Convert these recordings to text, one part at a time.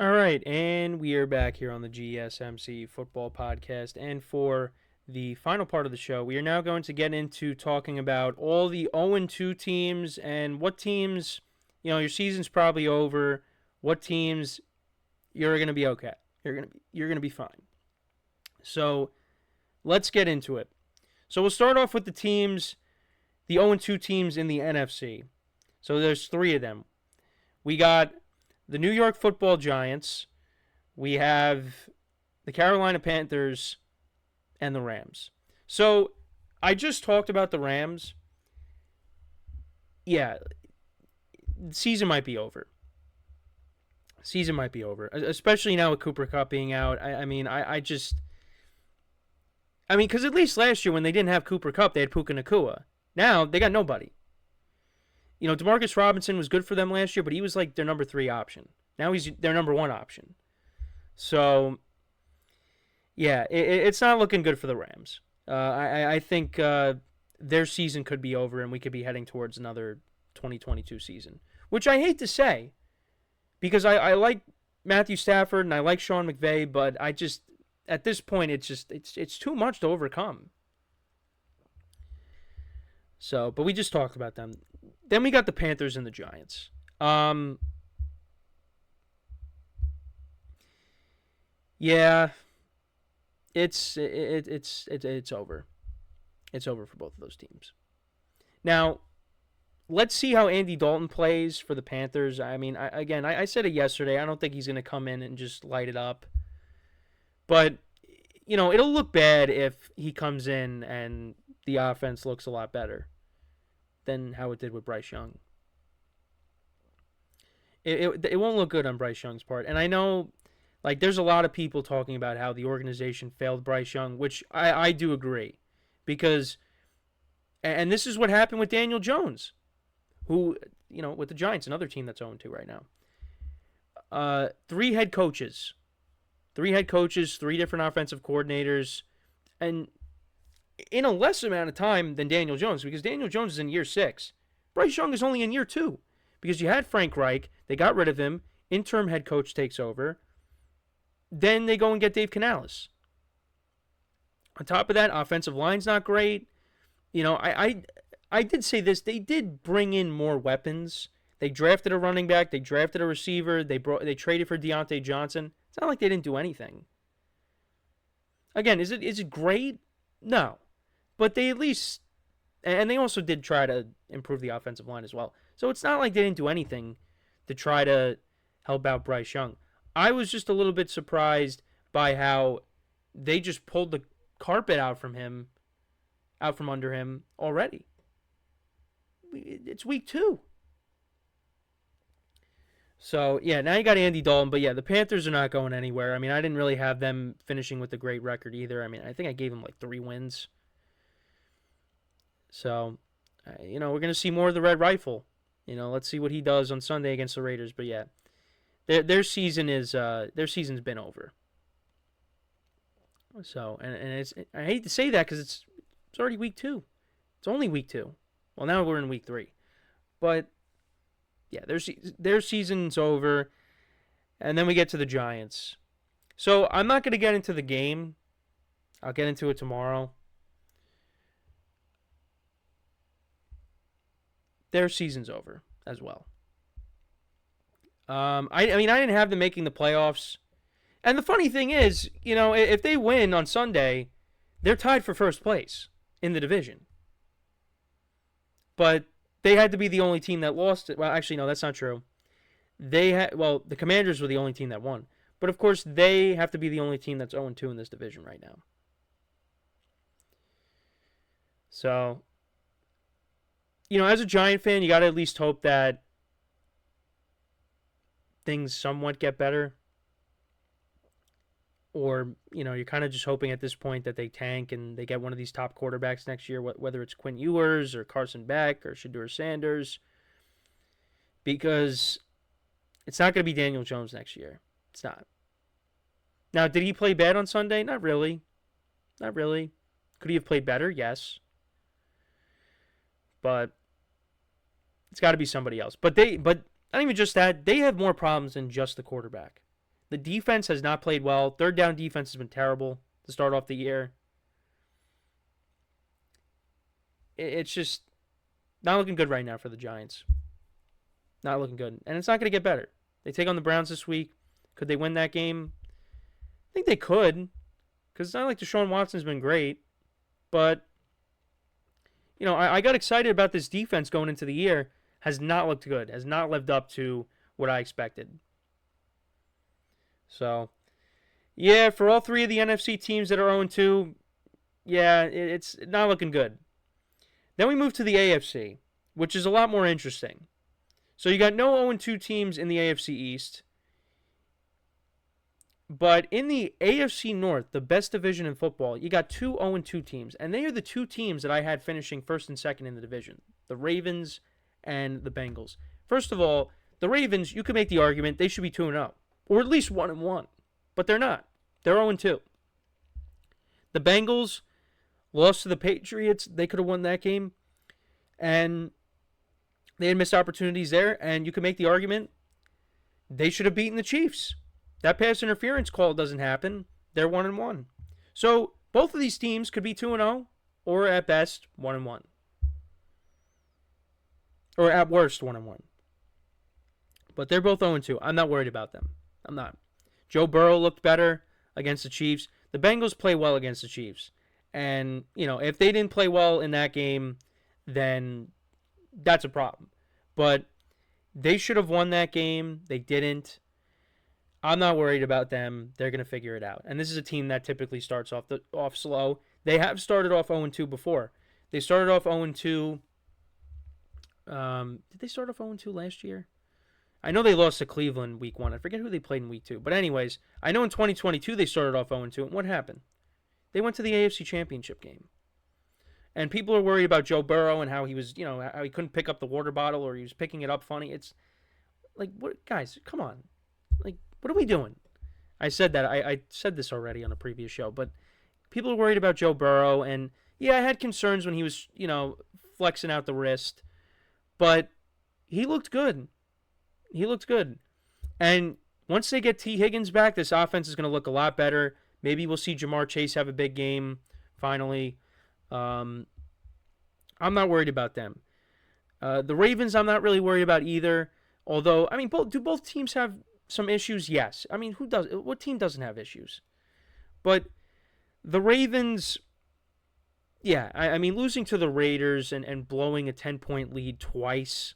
All right, and we are back here on the GSMC Football Podcast. And for the final part of the show, we are now going to get into talking about all the 0-2 teams and what teams, your season's probably over, what teams you're going to be okay. You're going to be fine. So, let's get into it. So, we'll start off with the teams, the 0-2 teams in the NFC. So, there's 3 of them. We got the New York Football Giants, we have the Carolina Panthers, and the Rams. So, I just talked about the Rams. Yeah, season might be over. Season might be over, especially now with Cooper Kupp being out. Because at least last year when they didn't have Cooper Kupp, they had Puka Nacua. Now, they got nobody. DeMarcus Robinson was good for them last year, but he was like their number 3 option. Now he's their number 1 option. So, yeah, it's not looking good for the Rams. I think their season could be over and we could be heading towards another 2022 season, which I hate to say because I like Matthew Stafford and I like Sean McVay, but I just, at this point, it's too much to overcome. So, but we just talked about them. Then we got the Panthers and the Giants. Yeah, it's over. It's over for both of those teams. Now, let's see how Andy Dalton plays for the Panthers. I said it yesterday. I don't think he's going to come in and just light it up. But, it'll look bad if he comes in and the offense looks a lot better than how it did with Bryce Young. It won't look good on Bryce Young's part. And I know, there's a lot of people talking about how the organization failed Bryce Young, which I do agree. Because, and this is what happened with Daniel Jones, who, with the Giants, another team that's 0-2 right now. 3 head coaches. 3 different offensive coordinators. And in a less amount of time than Daniel Jones, because Daniel Jones is in year 6. Bryce Young is only in year 2. Because you had Frank Reich, they got rid of him, interim head coach takes over, then they go and get Dave Canales. On top of that, offensive line's not great. I did say this, they did bring in more weapons. They drafted a running back, they drafted a receiver, they traded for Deontay Johnson. It's not like they didn't do anything. Again, is it great? No. But they at least, and they also did try to improve the offensive line as well. So it's not like they didn't do anything to try to help out Bryce Young. I was just a little bit surprised by how they just pulled the carpet out from under him already. It's week 2. So, yeah, now you got Andy Dalton. But, yeah, the Panthers are not going anywhere. I didn't really have them finishing with a great record either. I think I gave them 3 wins. So, we're going to see more of the Red Rifle. Let's see what he does on Sunday against the Raiders. But, yeah, their season's been over. So, and I hate to say that because it's already week 2. It's only week 2. Well, now we're in week 3. But, yeah, their season's over. And then we get to the Giants. So, I'm not going to get into the game. I'll get into it tomorrow. Their season's over as well. I didn't have them making the playoffs. And the funny thing is, if they win on Sunday, they're tied for first place in the division. But they had to be the only team that lost it. Well, actually, no, that's not true. The Commanders were the only team that won. But, of course, they have to be the only team that's 0-2 in this division right now. So, as a Giant fan, you got to at least hope that things somewhat get better. Or, you're kind of just hoping at this point that they tank and they get one of these top quarterbacks next year, whether it's Quinn Ewers or Carson Beck or Shedeur Sanders. Because it's not going to be Daniel Jones next year. It's not. Now, did he play bad on Sunday? Not really. Could he have played better? Yes. But it's got to be somebody else. But not even just that. They have more problems than just the quarterback. The defense has not played well. Third down defense has been terrible to start off the year. It's just not looking good right now for the Giants. Not looking good. And it's not going to get better. They take on the Browns this week. Could they win that game? I think they could. Because it's not like Deshaun Watson's been great. But, I got excited about this defense going into the year. Has not looked good. Has not lived up to what I expected. So, yeah, for all three of the NFC teams that are 0-2, yeah, it's not looking good. Then we move to the AFC, which is a lot more interesting. So you got no 0-2 teams in the AFC East. But in the AFC North, the best division in football, you got two 0-2 teams. And they are the two teams that I had finishing first and second in the division. The Ravens and the Bengals. First of all, the Ravens, you could make the argument they should be 2-0. Or at least 1-1. But they're not. They're 0-2. The Bengals lost to the Patriots. They could have won that game. And they had missed opportunities there. And you could make the argument they should have beaten the Chiefs. That pass interference call doesn't happen. They're 1-1. So both of these teams could be 2-0 or at best 1-1. Or at worst 1-1. But they're both 0-2. I'm not worried about them. I'm not. Joe Burrow looked better against the Chiefs. The Bengals play well against the Chiefs. And, if they didn't play well in that game, then that's a problem. But they should have won that game. They didn't. I'm not worried about them. They're going to figure it out. And this is a team that typically starts off slow. They have started off 0-2 before. They started off 0-2. Did they start off 0-2 last year? I know they lost to Cleveland week 1. I forget who they played in week 2. But anyways, I know in 2022 they started off 0-2. And what happened? They went to the AFC Championship game. And people are worried about Joe Burrow and how he was, how he couldn't pick up the water bottle or he was picking it up funny. It's like, what, guys, come on. Like, what are we doing? I said that. I said this already on a previous show. But people are worried about Joe Burrow. And, yeah, I had concerns when he was, flexing out the wrist. But he looked good. He looked good. And once they get T. Higgins back, this offense is going to look a lot better. Maybe we'll see Jamar Chase have a big game finally. I'm not worried about them. The Ravens, I'm not really worried about either. Although, do both teams have some issues? Yes. Who does? What team doesn't have issues? But the Ravens, yeah, losing to the Raiders and blowing a 10-point lead twice,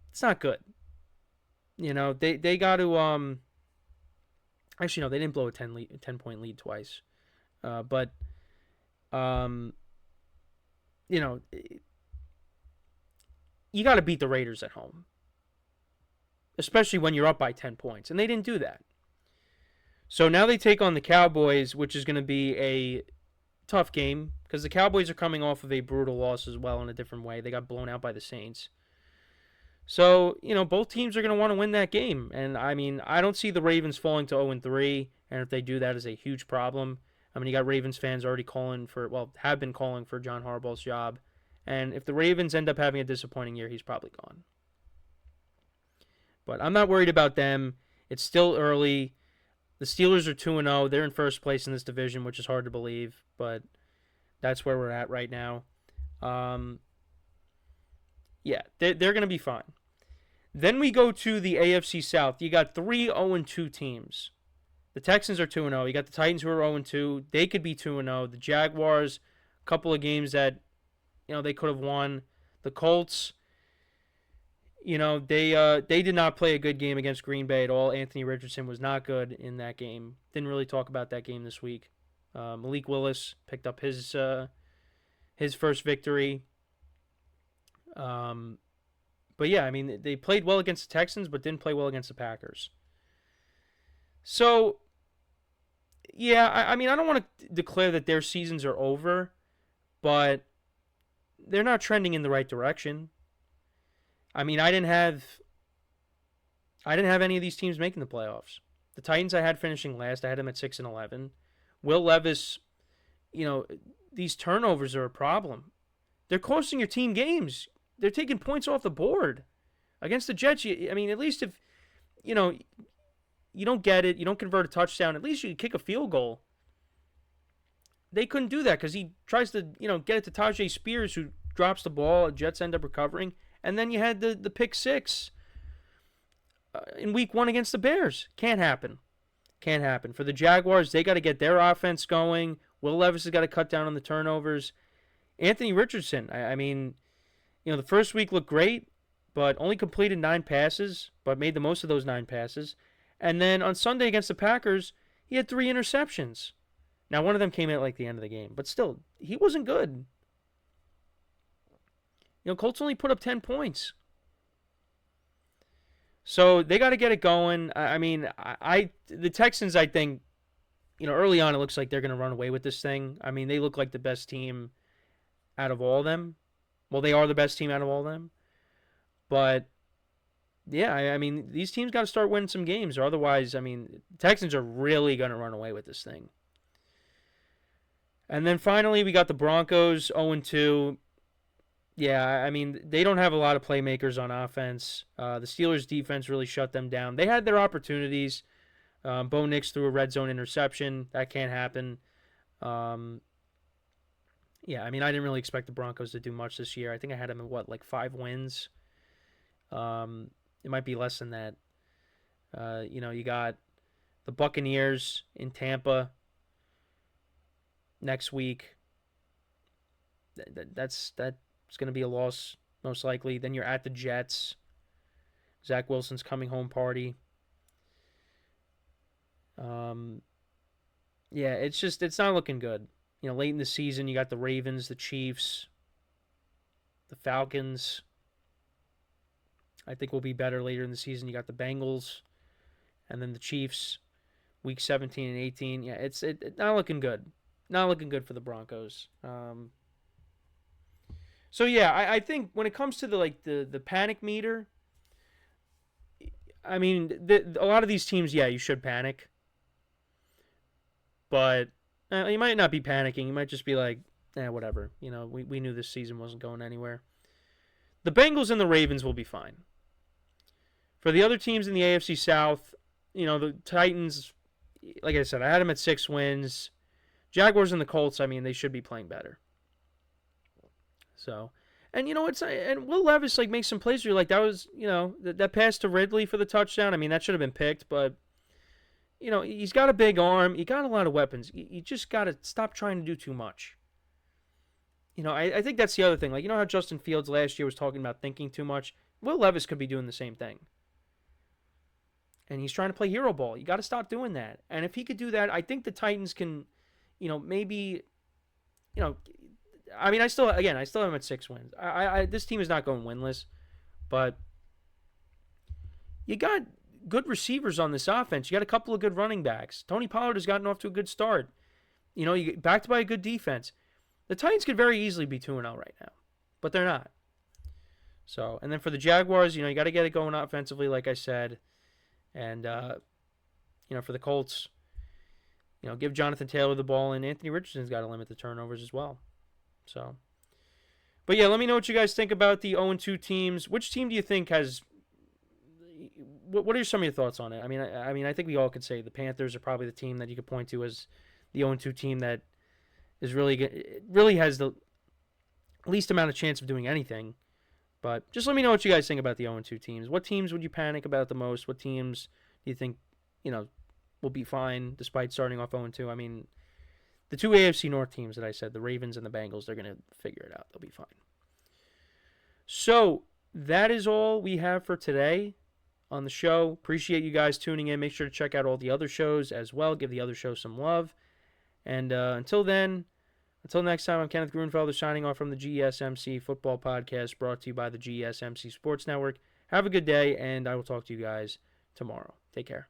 it's not good. They got to actually no, they didn't blow a 10-point lead twice. But you got to beat the Raiders at home. Especially when you're up by 10 points, and they didn't do that. So now they take on the Cowboys, which is going to be a tough game because the Cowboys are coming off of a brutal loss as well in a different way. They got blown out by the Saints. So, both teams are going to want to win that game. And, I don't see the Ravens falling to 0-3. And if they do, that is a huge problem. You got Ravens fans already have been calling for John Harbaugh's job. And if the Ravens end up having a disappointing year, he's probably gone. But I'm not worried about them. It's still early. The Steelers are 2-0. They're in first place in this division, which is hard to believe. But that's where we're at right now. Yeah, they're going to be fine. Then we go to the AFC South. You got 3 0-2 teams. The Texans are 2-0. You got the Titans who are 0-2. They could be 2-0. The Jaguars, a couple of games that, they could have won. The Colts, they did not play a good game against Green Bay at all. Anthony Richardson was not good in that game. Didn't really talk about that game this week. Malik Willis picked up his first victory. But yeah, they played well against the Texans, but didn't play well against the Packers. So, yeah, I don't want to declare that their seasons are over, but they're not trending in the right direction. I didn't have any of these teams making the playoffs. The Titans I had finishing last. I had them at 6-11. Will Levis, these turnovers are a problem. They're costing your team games. They're taking points off the board. Against the Jets, at least if, you don't get it. You don't convert a touchdown. At least you kick a field goal. They couldn't do that because he tries to, get it to Tajay Spears, who drops the ball. Jets end up recovering. And then you had the pick six in week 1 against the Bears. Can't happen. Can't happen. For the Jaguars, they got to get their offense going. Will Levis has got to cut down on the turnovers. Anthony Richardson, I mean, the first week looked great, but only completed 9 passes, but made the most of those 9 passes. And then on Sunday against the Packers, he had 3 interceptions. Now, one of them came at like the end of the game, but still, he wasn't good. Colts only put up 10 points. So they got to get it going. I mean, the Texans, I think, early on it looks like they're going to run away with this thing. I mean, they look like the best team out of all of them. Well, they are the best team out of all of them. But, yeah, I mean, these teams got to start winning some games, or otherwise, I mean, the Texans are really going to run away with this thing. And then finally, we got the Broncos 0-2. Yeah, I mean, they don't have a lot of playmakers on offense. The Steelers' defense really shut them down. They had their opportunities. Bo Nix threw a red zone interception. That can't happen. Yeah, I mean, I didn't really expect the Broncos to do much this year. I think I had them in, 5 wins? It might be less than that. You got the Buccaneers in Tampa next week. That's going to be a loss, most likely. Then you're at the Jets. Zach Wilson's coming home party. Yeah, it's not looking good. Late in the season, you got the Ravens, the Chiefs, the Falcons. I think will be better later in the season. You got the Bengals, and then the Chiefs, week 17 and 18. Yeah, it's not looking good. Not looking good for the Broncos. So yeah, I think when it comes to the panic meter, I mean, a lot of these teams, yeah, you should panic. But you might not be panicking. You might just be like, whatever. We knew this season wasn't going anywhere. The Bengals and the Ravens will be fine. For the other teams in the AFC South, the Titans, like I said, I had them at 6 wins. Jaguars and the Colts, I mean, they should be playing better. So, and and Will Levis makes some plays where you're like, that was, that pass to Ridley for the touchdown. I mean, that should have been picked, but he's got a big arm. He got a lot of weapons. You just got to stop trying to do too much. I think that's the other thing. How Justin Fields last year was talking about thinking too much? Will Levis could be doing the same thing. And he's trying to play hero ball. You got to stop doing that. And if he could do that, I think the Titans can, maybe, I mean, I still have him at 6 wins. This team is not going winless, but you got good receivers on this offense. You got a couple of good running backs. Tony Pollard has gotten off to a good start. You get backed by a good defense. The Titans could very easily be 2-0 right now, but they're not. So, and then for the Jaguars, you got to get it going offensively, like I said. And, for the Colts, give Jonathan Taylor the ball, and Anthony Richardson's got to limit the turnovers as well. So, but yeah, let me know what you guys think about the 0-2 teams. Which team do you think has? What are some of your thoughts on it? I mean, I think we all could say the Panthers are probably the team that you could point to as the 0-2 team that is really has the least amount of chance of doing anything. But just let me know what you guys think about the 0-2 teams. What teams would you panic about the most? What teams do you think, will be fine despite starting off 0-2? I mean, the 2 AFC North teams that I said, the Ravens and the Bengals, they're going to figure it out. They'll be fine. So that is all we have for today on the show. Appreciate you guys tuning in. Make sure to check out all the other shows as well. Give the other shows some love. And until next time, I'm Kenneth Grunfelder signing off from the GSMC Football Podcast, brought to you by the GSMC Sports Network. Have a good day, and I will talk to you guys tomorrow. Take care.